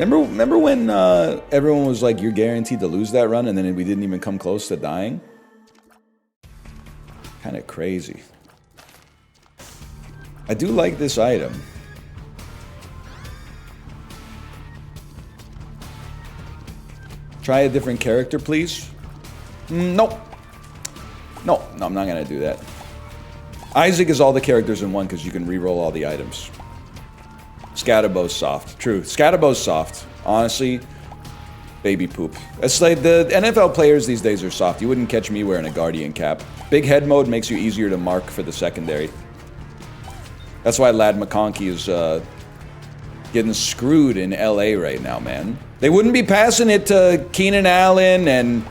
Remember when everyone was like, you're guaranteed to lose that run, and then we didn't even come close to dying? Kind of crazy. I do like this item. Try a different character, please. Nope. No, I'm not gonna do that. Isaac is all the characters in one because you can re-roll all the items. Scatterbow's soft. True. Scatterbow's soft. Honestly, baby poop. It's like the NFL players these days are soft. You wouldn't catch me wearing a Guardian cap. Big head mode makes you easier to mark for the secondary. That's why Ladd McConkey is getting screwed in LA right now, man. They wouldn't be passing it to Keenan Allen and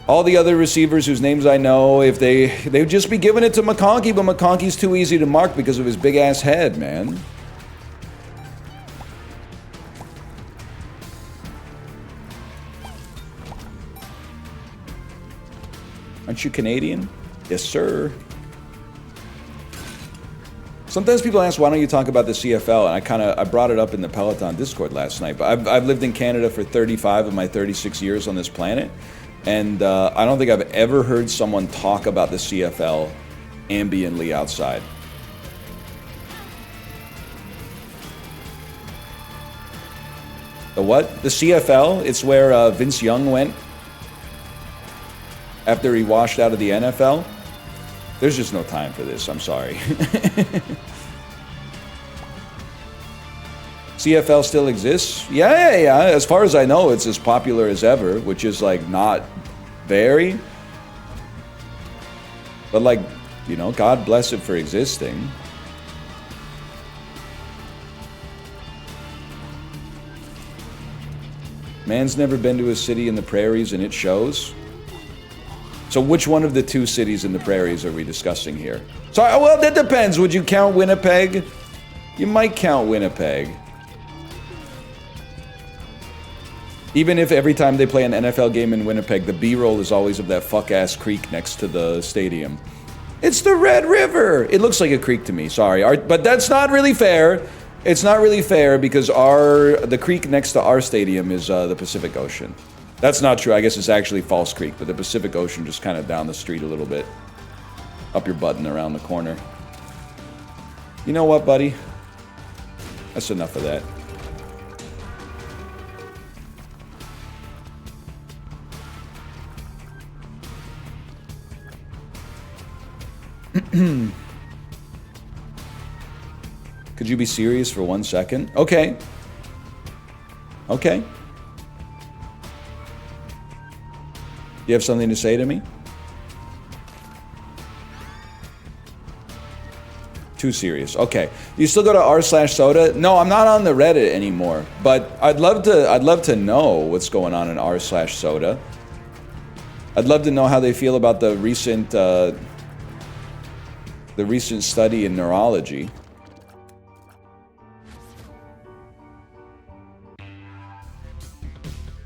all the other receivers whose names I know if they'd just be giving it to McConkey, but McConkey's too easy to mark because of his big ass head, man. Aren't you Canadian? Yes, sir. Sometimes people ask, why don't you talk about the CFL? And I brought it up in the Peloton Discord last night. But I've lived in Canada for 35 of my 36 years on this planet. And I don't think I've ever heard someone talk about the CFL ambiently outside. The what? The CFL? It's where Vince Young went after he washed out of the NFL. There's just no time for this, I'm sorry. CFL still exists? Yeah. As far as I know, it's as popular as ever, which is like not very. But like, you know, God bless it for existing. Man's never been to a city in the prairies and it shows. So which one of the two cities in the prairies are we discussing here? Sorry, well, that depends. Would you count Winnipeg? You might count Winnipeg. Even if every time they play an NFL game in Winnipeg, the B-roll is always of that fuck-ass creek next to the stadium. It's the Red River! It looks like a creek to me, sorry. But that's not really fair. It's not really fair because the creek next to our stadium is the Pacific Ocean. That's not true. I guess it's actually False Creek, but the Pacific Ocean just kind of down the street a little bit. Up your butt and around the corner. You know what, buddy? That's enough of that. Could you be serious for 1 second? Okay. Okay. You have something to say to me? Too serious. Okay. You still go to r/soda? No, I'm not on the Reddit anymore. But I'd love to know what's going on in r/soda. I'd love to know how they feel about the recent study in neurology.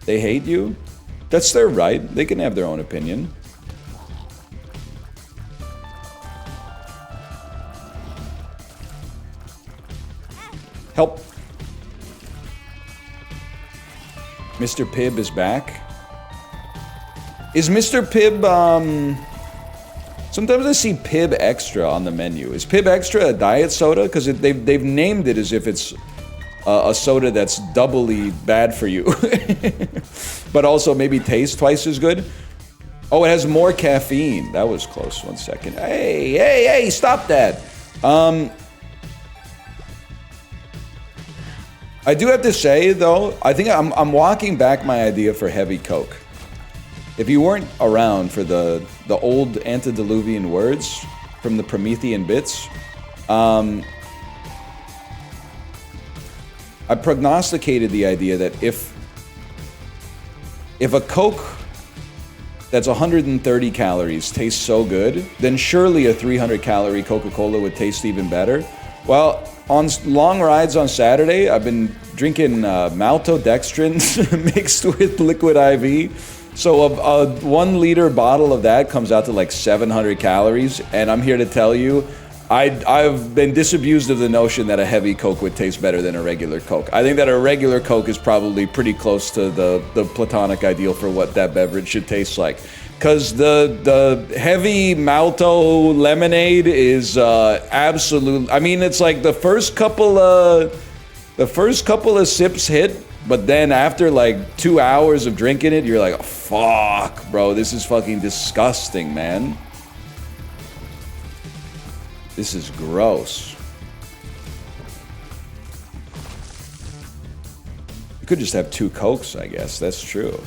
They hate you? That's their right. They can have their own opinion. Help. Mr. Pibb is back. Is Mr. Pibb, sometimes I see Pibb Extra on the menu. Is Pibb Extra a diet soda? Because they've named it as if it's a soda that's doubly bad for you. But also maybe tastes twice as good. Oh, it has more caffeine. That was close. 1 second. Hey, stop that. I do have to say, though, I think I'm walking back my idea for heavy Coke. If you weren't around for the old antediluvian words from the Promethean bits, I prognosticated the idea that if a Coke that's 130 calories tastes so good, then surely a 300-calorie Coca-Cola would taste even better. Well, on long rides on Saturday, I've been drinking maltodextrin mixed with liquid IV. So a 1 liter bottle of that comes out to like 700 calories. And I'm here to tell you, I've been disabused of the notion that a heavy Coke would taste better than a regular Coke. I think that a regular Coke is probably pretty close to the platonic ideal for what that beverage should taste like. Because the heavy malto lemonade is absolute. I mean, it's like the first couple of sips hit, but then after like 2 hours of drinking it, you're like, oh, fuck, bro, this is fucking disgusting, man. This is gross. You could just have 2 Cokes, I guess. That's true.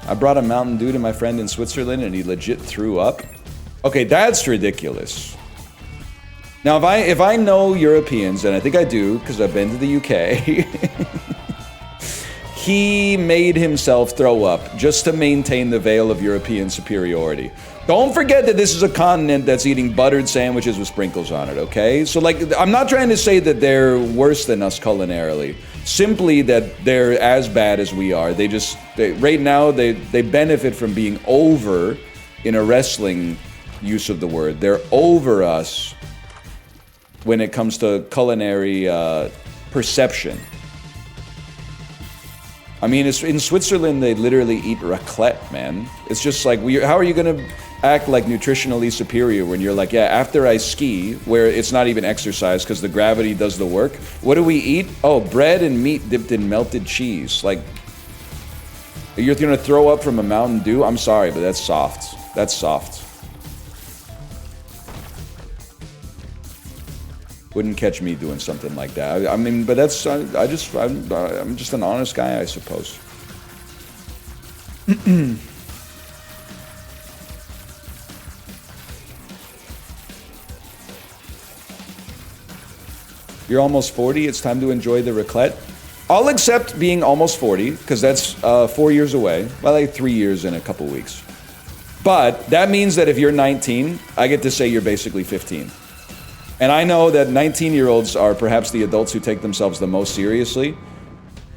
I brought a Mountain Dew to my friend in Switzerland and he legit threw up. Okay, that's ridiculous. Now, if I know Europeans, and I think I do because I've been to the UK, he made himself throw up just to maintain the veil of European superiority. Don't forget that this is a continent that's eating buttered sandwiches with sprinkles on it, okay? So, like, I'm not trying to say that they're worse than us culinarily. Simply that they're as bad as we are. Right now, they benefit from being over, in a wrestling use of the word. They're over us when it comes to culinary perception. I mean, in Switzerland, they literally eat raclette, man. It's just like, how are you going to act like nutritionally superior when you're like, yeah, after I ski, where it's not even exercise because the gravity does the work, what do we eat? Oh, bread and meat dipped in melted cheese. Like, you're going to throw up from a Mountain Dew? I'm sorry, but that's soft. That's soft. Wouldn't catch me doing something like that. I mean, but that's, I'm just an honest guy, I suppose. You're almost 40, it's time to enjoy the raclette. I'll accept being almost 40, because that's 4 years away. Well, like 3 years in a couple weeks. But that means that if you're 19, I get to say you're basically 15. And I know that 19-year-olds are perhaps the adults who take themselves the most seriously.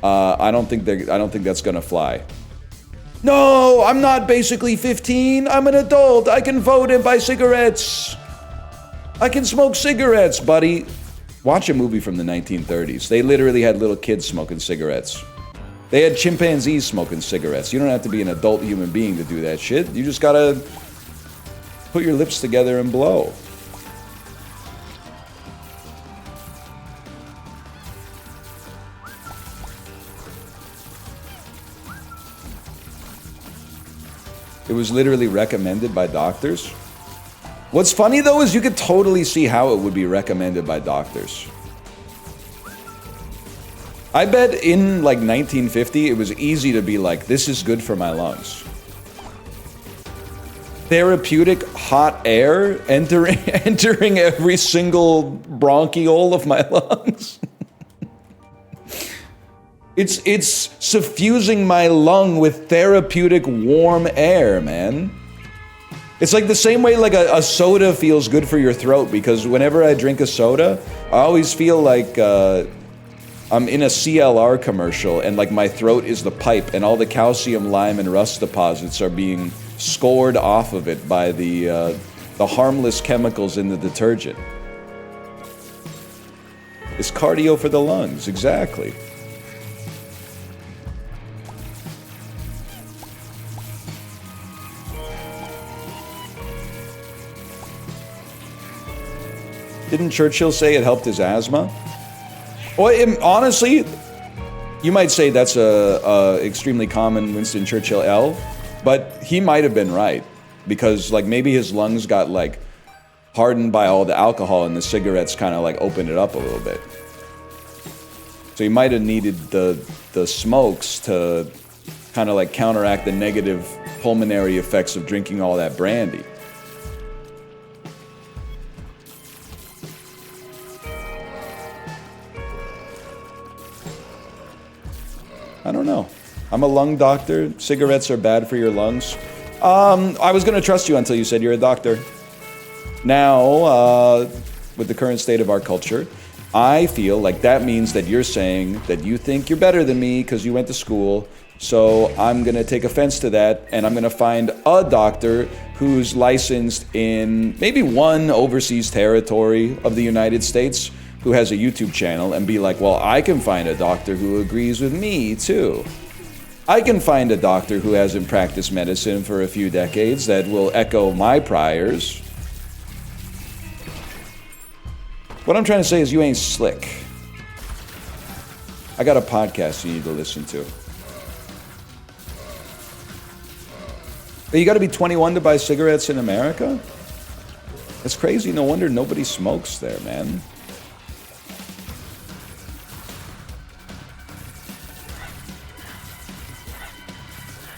I don't think that's gonna fly. No, I'm not basically 15. I'm an adult. I can vote and buy cigarettes. I can smoke cigarettes, buddy. Watch a movie from the 1930s. They literally had little kids smoking cigarettes. They had chimpanzees smoking cigarettes. You don't have to be an adult human being to do that shit. You just gotta put your lips together and blow. It was literally recommended by doctors. What's funny though is you could totally see how it would be recommended by doctors. I bet in like 1950 it was easy to be like, this is good for my lungs. Therapeutic hot air entering every single bronchiole of my lungs. It's suffusing my lung with therapeutic warm air, man. It's like the same way like a soda feels good for your throat, because whenever I drink a soda, I always feel like I'm in a CLR commercial and like my throat is the pipe and all the calcium, lime, and rust deposits are being scored off of it by the harmless chemicals in the detergent. It's cardio for the lungs, exactly. Didn't Churchill say it helped his asthma? Well, honestly, you might say that's a extremely common Winston Churchill L, but he might have been right, because like maybe his lungs got like hardened by all the alcohol and the cigarettes kind of like opened it up a little bit. So he might have needed the smokes to kind of like counteract the negative pulmonary effects of drinking all that brandy. I don't know. I'm a lung doctor. Cigarettes are bad for your lungs. I was going to trust you until you said you're a doctor. Now, with the current state of our culture, I feel like that means that you're saying that you think you're better than me because you went to school, So I'm going to take offense to that, and I'm going to find a doctor who's licensed in maybe one overseas territory of the United States who has a YouTube channel and be like, well, I can find a doctor who agrees with me too. I can find a doctor who hasn't practiced medicine for a few decades that will echo my priors. What I'm trying to say is you ain't slick. I got a podcast you need to listen to. But you got to be 21 to buy cigarettes in America? That's crazy. No wonder nobody smokes there, man.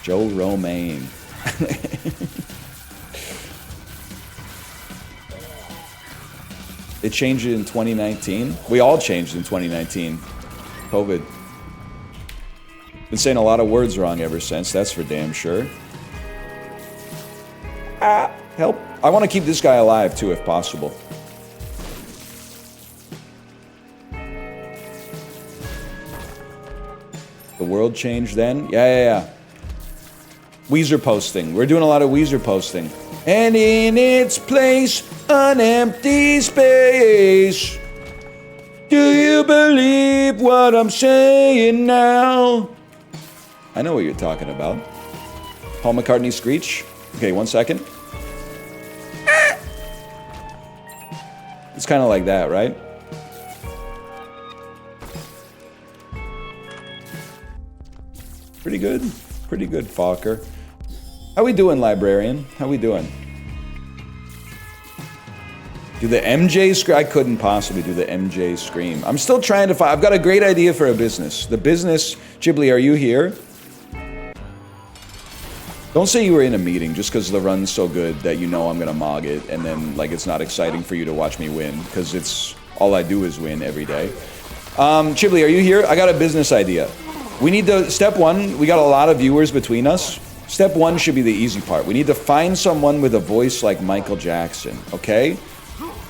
Joe Romaine. It changed in 2019. We all changed in 2019. COVID. Been saying a lot of words wrong ever since, that's for damn sure. Help. I want to keep this guy alive too, if possible. The world changed then? Yeah. Weezer posting. We're doing a lot of Weezer posting. And in its place, an empty space. Do you believe what I'm saying now? I know what you're talking about. Paul McCartney Screech. Okay, 1 second. It's kind of like that, right? Pretty good, Falker. How we doing, librarian? How we doing? Do the MJ scream? I couldn't possibly do the MJ scream. I'm still trying to find. I've got a great idea for a business. The business, Ghibli, are you here? Don't say you were in a meeting just because the run's so good that you know I'm gonna mog it, and then like it's not exciting for you to watch me win because it's all I do is win every day. Ghibli, are you here? I got a business idea. We need to, step one, we got a lot of viewers between us. Step one should be the easy part. We need to find someone with a voice like Michael Jackson, okay?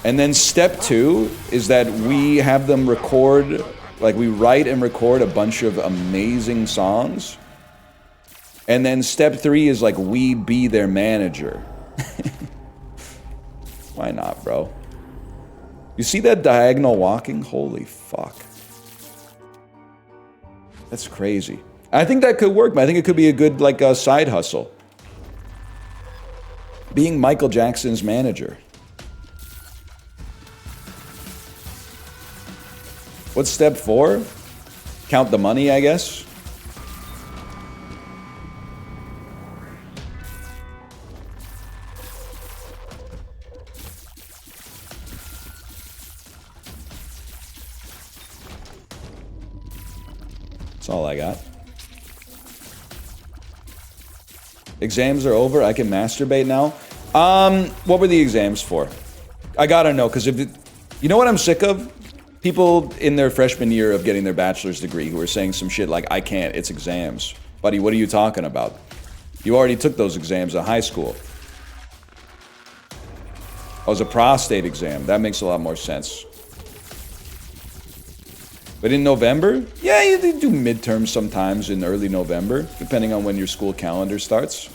And then step two is that we have them record, like we write and record a bunch of amazing songs. And then step three is like we be their manager. Why not, bro? You see that diagonal walking? Holy fuck. That's crazy. I think that could work. I think it could be a good like side hustle. Being Michael Jackson's manager. What's step 4? Count the money, I guess. That's all I got. Exams are over. I can masturbate now. What were the exams for? I gotta know, because if you know what I'm sick of? People in their freshman year of getting their bachelor's degree who are saying some shit like, I can't, it's exams. Buddy, what are you talking about? You already took those exams in high school. Oh, it was a prostate exam. That makes a lot more sense. But in November? Yeah, you do midterms sometimes in early November, depending on when your school calendar starts.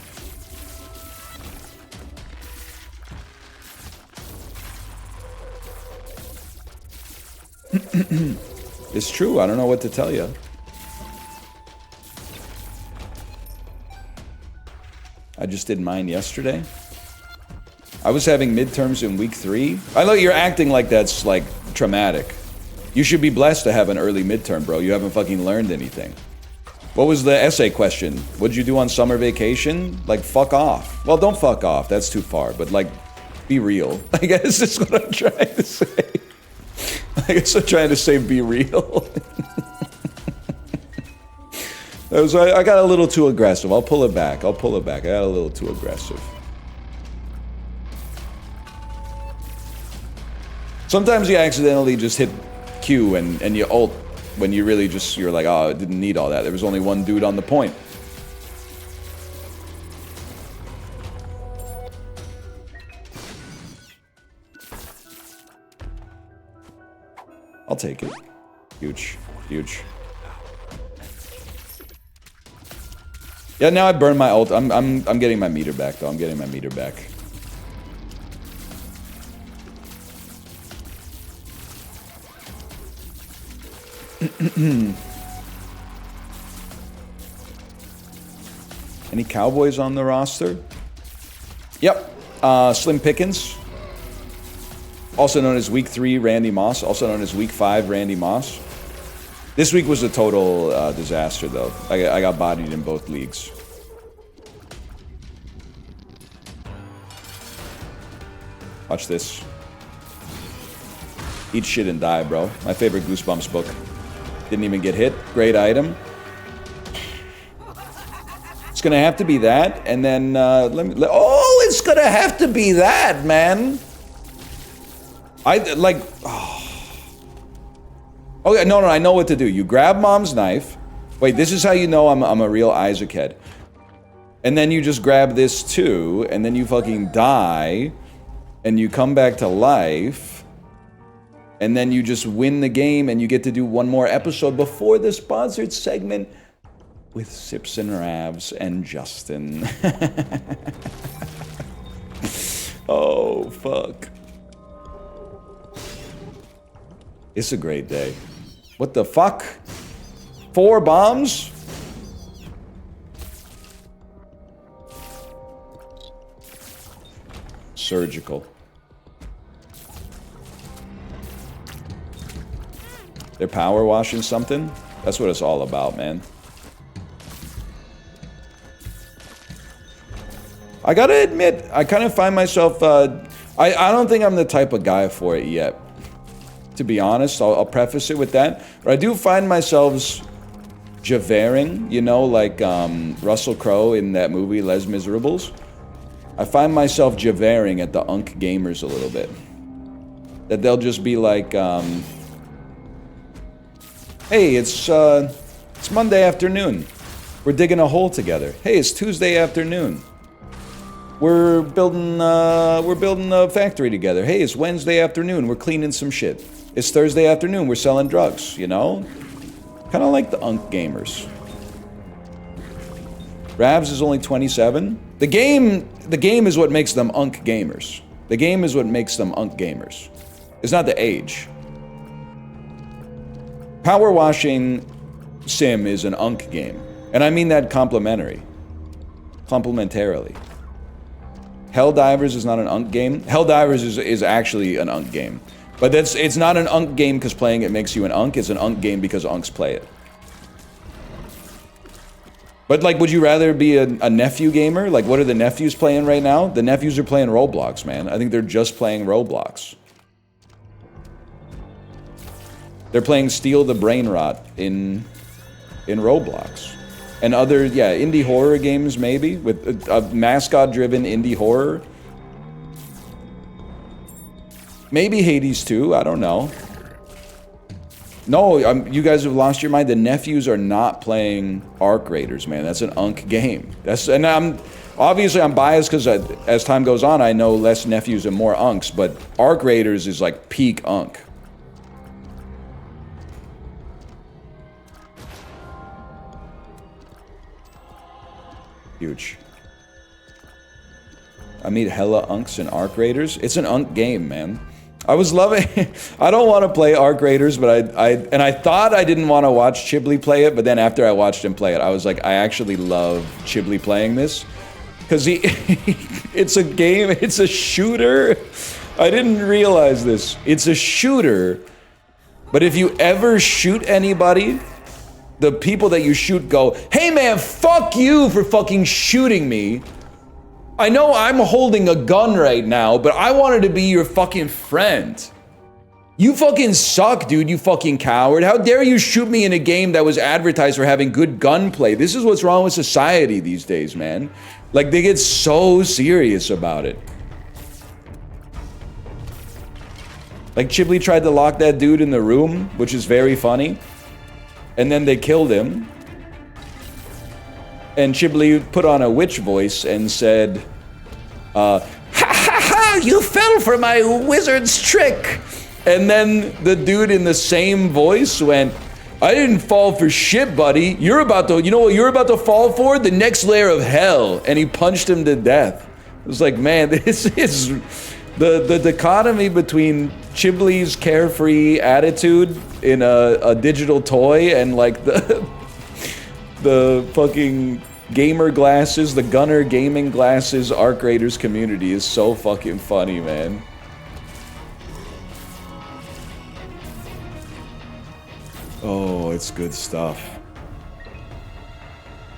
It's true. I don't know what to tell you. I just did mine yesterday. I was having midterms in week 3. I know you're acting like that's like traumatic. You should be blessed to have an early midterm, bro. You haven't fucking learned anything. What was the essay question? What'd you do on summer vacation? Like, fuck off. Well, don't fuck off. That's too far. But, like, be real. I guess that's what I'm trying to say. I guess I'm trying to say be real. I got a little too aggressive. I'll pull it back. I got a little too aggressive. Sometimes you accidentally just hit Q and you ult when you really just, you're like, oh, I didn't need all that. There was only one dude on the point. I'll take it. Huge. Huge. Yeah, now I burned my ult. I'm getting my meter back though. I'm getting my meter back. Any Cowboys on the roster? Yep. Slim Pickens. Also known as Week 3 Randy Moss. Also known as Week 5 Randy Moss. This week was a total disaster, though. I got bodied in both leagues. Watch this. Eat shit and die, bro. My favorite Goosebumps book. Didn't even get hit. Great item. It's gonna have to be that, and then oh, it's gonna have to be that, man. Okay, no, I know what to do. You grab mom's knife. Wait, this is how you know I'm a real Isaac head. And then you just grab this too, and then you fucking die, and you come back to life, and then you just win the game, and you get to do one more episode before the sponsored segment with Sips and Ravs and Justin. Oh, fuck. It's a great day. What the fuck? 4 bombs? Surgical. They're power washing something? That's what it's all about, man. I gotta admit, I kind of find myself, I don't think I'm the type of guy for it yet. To be honest, I'll preface it with that. But I do find myself javering, you know, like Russell Crowe in that movie, Les Miserables. I find myself javering at the unk gamers a little bit. That they'll just be like, hey, it's Monday afternoon. We're digging a hole together. Hey, it's Tuesday afternoon. We're building a factory together. Hey, it's Wednesday afternoon. We're cleaning some shit. It's Thursday afternoon. We're selling drugs, you know? Kind of like the unk gamers. Ravs is only 27. The game is what makes them unk gamers. The game is what makes them unk gamers. It's not the age. Power washing sim is an unk game. And I mean that complementarily. Helldivers is not an unk game. Helldivers is actually an unk game. But it's not an unk game because playing it makes you an unk. It's an unk game because unks play it. But like, would you rather be a nephew gamer? Like, what are the nephews playing right now? The nephews are playing Roblox, man. I think they're just playing Roblox. They're playing Steal the Brain Rot in Roblox. And other, yeah, indie horror games maybe, with a mascot-driven indie horror. Maybe Hades 2, I don't know. No, you guys have lost your mind. The nephews are not playing Arc Raiders, man. That's an unk game. And I'm biased because as time goes on, I know less nephews and more unks, but Arc Raiders is like peak unk. Huge. I meet hella unks in Arc Raiders. It's an unk game, man. I was loving I don't want to play Arc Raiders, but I thought I didn't want to watch Chiblee play it, but then after I watched him play it, I was like, I actually love Chiblee playing this. Because it's a game, it's a shooter. I didn't realize this. It's a shooter, but if you ever shoot anybody, the people that you shoot go, hey man, fuck you for fucking shooting me. I know I'm holding a gun right now, but I wanted to be your fucking friend. You fucking suck, dude, you fucking coward. How dare you shoot me in a game that was advertised for having good gunplay? This is what's wrong with society these days, man. Like, they get so serious about it. Like, Chiblee tried to lock that dude in the room, which is very funny. And then they killed him. And Chiblee put on a witch voice and said, ha ha ha, you fell for my wizard's trick. And then the dude in the same voice went, I didn't fall for shit, buddy. You're about to, you know what you're about to fall for? The next layer of hell. And he punched him to death. It was like, man, this is the dichotomy between Chibli's carefree attitude in a digital toy and like the fucking gamer glasses, the Gunner gaming glasses Arc Raiders community is so fucking funny, man. Oh, it's good stuff.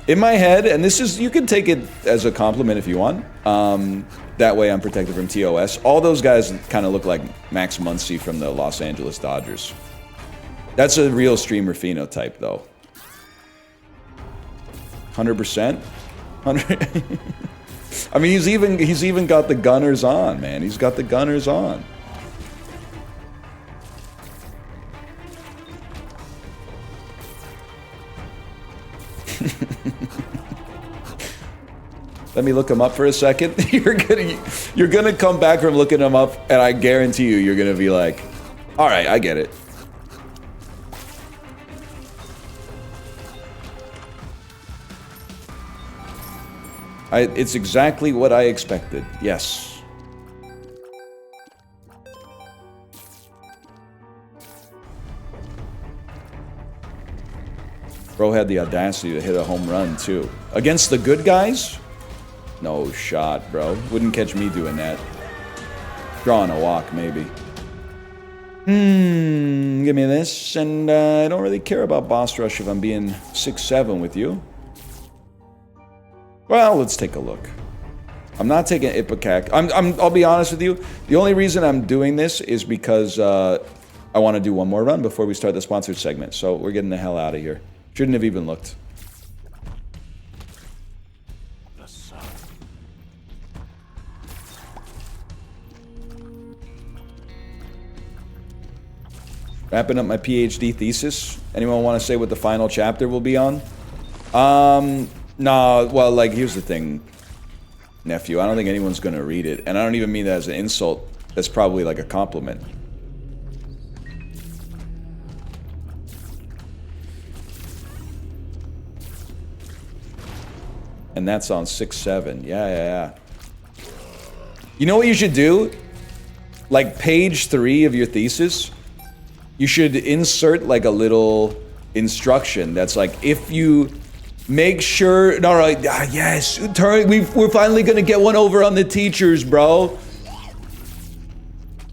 In my head, and this is, you can take it as a compliment if you want. That way I'm protected from TOS. All those guys kind of look like Max Muncy from the Los Angeles Dodgers. That's a real streamer phenotype, though. 100%? 100. I mean, he's even got the gunners on, man. He's got the gunners on. Let me look him up for a second. You're gonna come back from looking him up, and I guarantee you're gonna be like, all right, I get it. It's exactly what I expected. Yes. Bro had the audacity to hit a home run, too. Against the good guys? No shot, bro. Wouldn't catch me doing that. Drawing a walk, maybe. Give me this, and I don't really care about boss rush if I'm being 6-7 with you. Well, let's take a look. I'm not taking Ipecac. I'll be honest with you. The only reason I'm doing this is because I want to do one more run before we start the sponsored segment. So we're getting the hell out of here. Shouldn't have even looked. Wrapping up my PhD thesis. Anyone want to say what the final chapter will be on? Nah, well, like, here's the thing, nephew. I don't think anyone's gonna read it. And I don't even mean that as an insult. That's probably like a compliment. And that's on 6-7. Yeah. You know what you should do? Like, page 3 of your thesis, you should insert like a little instruction that's like, if you make sure, all right, yes, we're finally gonna get one over on the teachers, bro.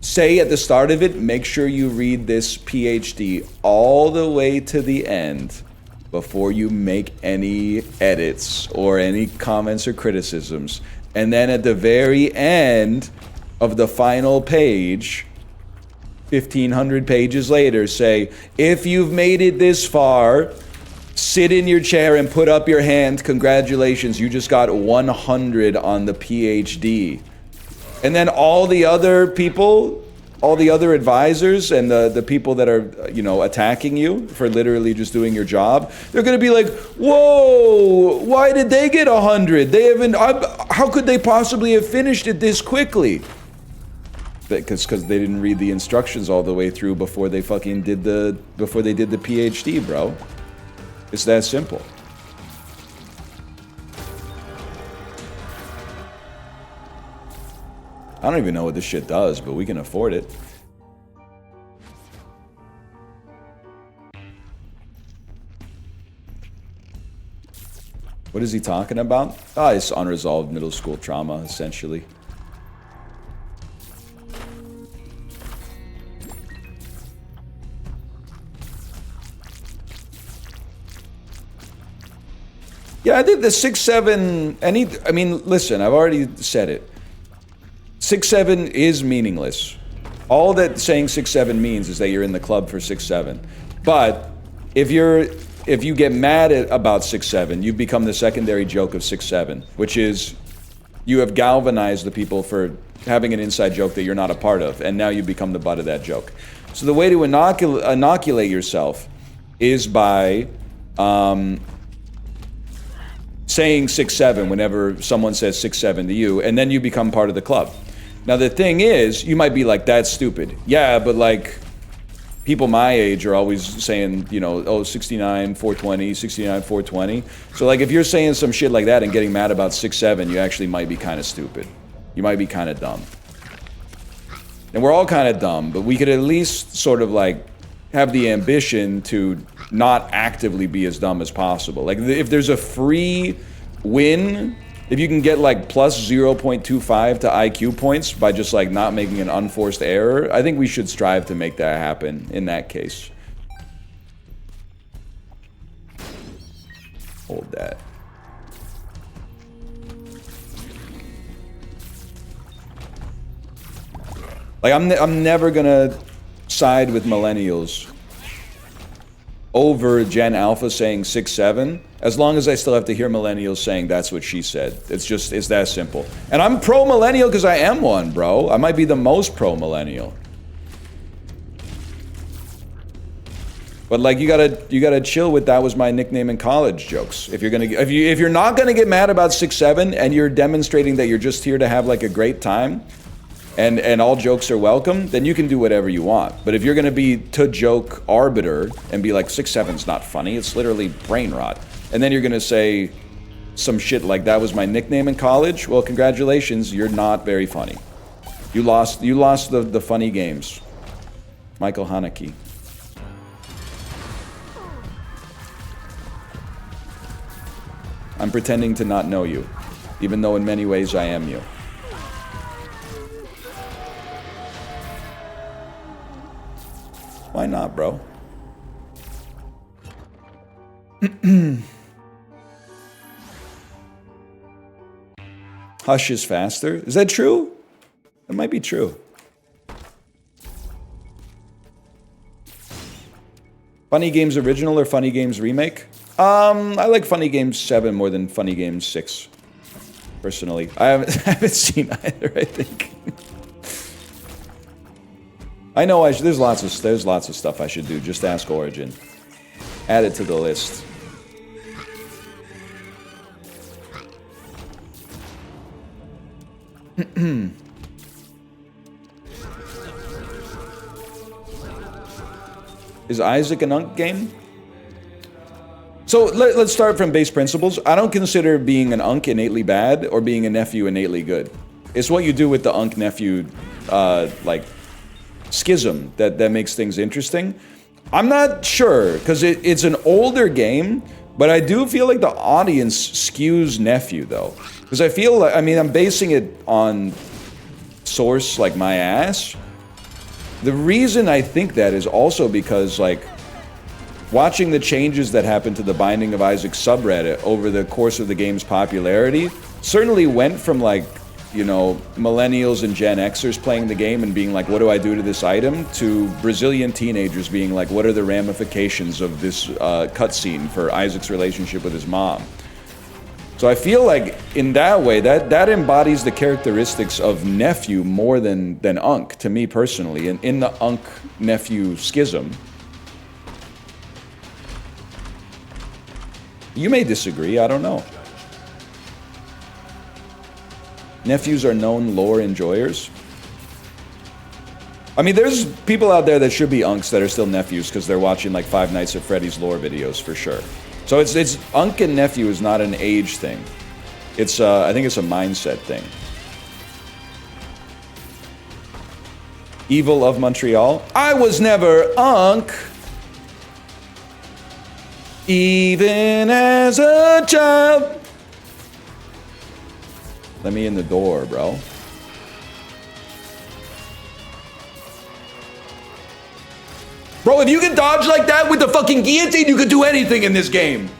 Say at the start of it, make sure you read this PhD all the way to the end before you make any edits or any comments or criticisms. And then at the very end of the final page, 1,500 pages later, say, if you've made it this far, sit in your chair and put up your hand. Congratulations, you just got 100 on the PhD. And then all the other people, all the other advisors and the people that are, you know, attacking you for literally just doing your job, they're going to be like, whoa, why did they get 100? They haven't, how could they possibly have finished it this quickly? Because they didn't read the instructions all the way through before they fucking did the PhD, bro. It's that simple. I don't even know what this shit does, but we can afford it. What is he talking about? It's unresolved middle school trauma, essentially. Yeah, I think the 6-7, I mean, listen, I've already said it. 6-7 is meaningless. All that saying 6-7 means is that you're in the club for 6-7. But if you get mad about 6-7, you've become the secondary joke of 6-7, which is you have galvanized the people for having an inside joke that you're not a part of, and now you become the butt of that joke. So the way to inoculate yourself is by saying 6-7 whenever someone says 6-7 to you, and then you become part of the club. Now the thing is, you might be like, that's stupid. Yeah, but like, people my age are always saying, you know, oh, 69, 420, 69, 420. So, like, if you're saying some shit like that and getting mad about 6'7", you actually might be kind of stupid. You might be kind of dumb. And we're all kind of dumb, but we could at least sort of, like, have the ambition to not actively be as dumb as possible. Like, if there's a free win, if you can get, like, plus 0.25 to IQ points by just, like, not making an unforced error, I think we should strive to make that happen in that case. Hold that. Like, I'm never gonna side with millennials over Gen Alpha saying 6'7", as long as I still have to hear millennials saying that's what she said. It's that simple. And I'm pro-millennial because I am one, bro. I might be the most pro-millennial. But like, you gotta chill with that was my nickname in college jokes. If you're not gonna get mad about 6'7" and you're demonstrating that you're just here to have like a great time, and all jokes are welcome, then you can do whatever you want. But if you're gonna be to-joke arbiter and be like, 6'7's not funny, it's literally brain rot, and then you're gonna say some shit like that was my nickname in college, well, congratulations, you're not very funny. You lost the funny games. Michael Haneke. I'm pretending to not know you, even though in many ways I am you. Why not, bro? Hush is faster. Is that true? That might be true. Funny Games Original or Funny Games Remake? I like Funny Games 7 more than Funny Games 6. Personally. I haven't seen either, I think. I know there's lots of stuff I should do. Just ask Origin. Add it to the list. Is Isaac an Unk game? So let's start from base principles. I don't consider being an Unk innately bad or being a nephew innately good. It's what you do with the Unk nephew, like, schism that makes things interesting. I'm not sure, because it's an older game, but I do feel like the audience skews nephew, though. Because I feel like, I mean, I'm basing it on source like my ass. The reason I think that is also because, like, watching the changes that happened to the Binding of Isaac subreddit over the course of the game's popularity certainly went from, like, you know, millennials and Gen Xers playing the game and being like, what do I do to this item? To Brazilian teenagers being like, what are the ramifications of this cutscene for Isaac's relationship with his mom? So I feel like in that way, that embodies the characteristics of nephew more than Unk, to me personally, and in the Unk-nephew schism. You may disagree, I don't know. Nephews are known lore enjoyers. I mean, there's people out there that should be Unks that are still nephews because they're watching like Five Nights at Freddy's lore videos for sure. So it's Unk and nephew is not an age thing. It's I think it's a mindset thing. Evil of Montreal. I was never Unk. Even as a child. Let me in the door, bro. Bro, if you can dodge like that with the fucking guillotine, you can do anything in this game.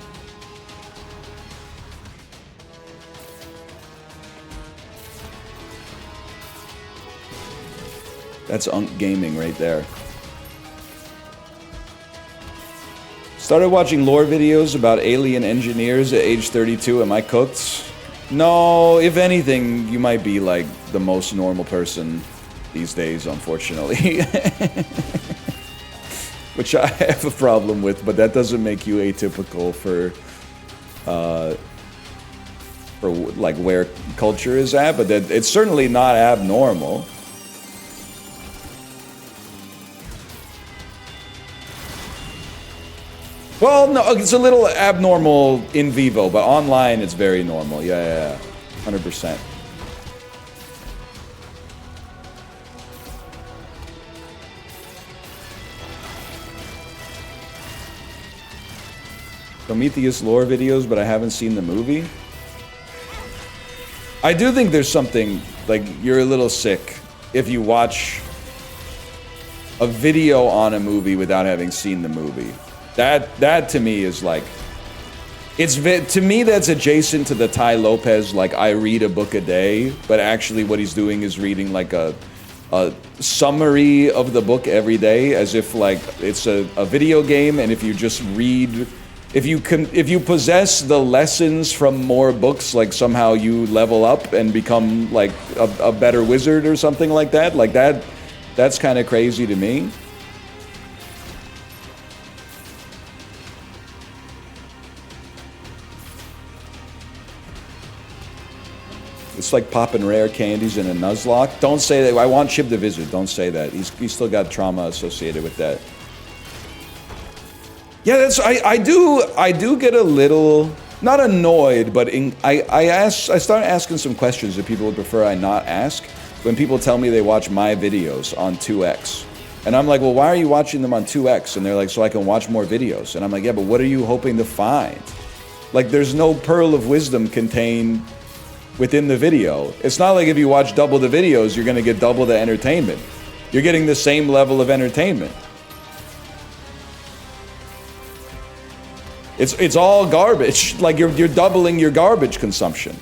That's Unk gaming right there. Started watching lore videos about alien engineers at age 32. Am I cooked? No, if anything, you might be like the most normal person these days, unfortunately. Which I have a problem with, but that doesn't make you atypical for like where culture is at, but that it's certainly not abnormal. Well, no, it's a little abnormal in vivo, but online it's very normal. Yeah, 100%. Prometheus lore videos, but I haven't seen the movie. I do think there's something, like, you're a little sick if you watch a video on a movie without having seen the movie. That to me is like, to me that's adjacent to the Ty Lopez, like, I read a book a day, but actually what he's doing is reading like a summary of the book every day, as if like it's a video game, and if you just read, if you possess the lessons from more books, like somehow you level up and become like a better wizard or something like that. Like that's kind of crazy to me. It's like popping rare candies in a Nuzlocke. Don't say that. I want Pibb the Wizard. Don't say that. He's still got trauma associated with that. Yeah, that's I do get a little, not annoyed, but I start asking some questions that people would prefer I not ask when people tell me they watch my videos on 2x. And I'm like, well, why are you watching them on 2x? And they're like, so I can watch more videos. And I'm like, yeah, but what are you hoping to find? Like, there's no pearl of wisdom contained within the video. It's not like if you watch double the videos, you're gonna get double the entertainment. You're getting the same level of entertainment. It's all garbage. Like you're doubling your garbage consumption.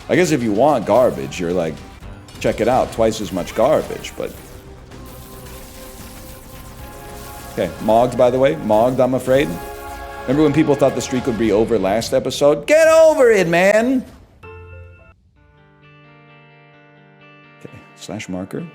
I guess if you want garbage, you're like, check it out, twice as much garbage, but. Okay, mogged, by the way. Mogged, I'm afraid. Remember when people thought the streak would be over last episode? Get over it, man! Okay, slash marker.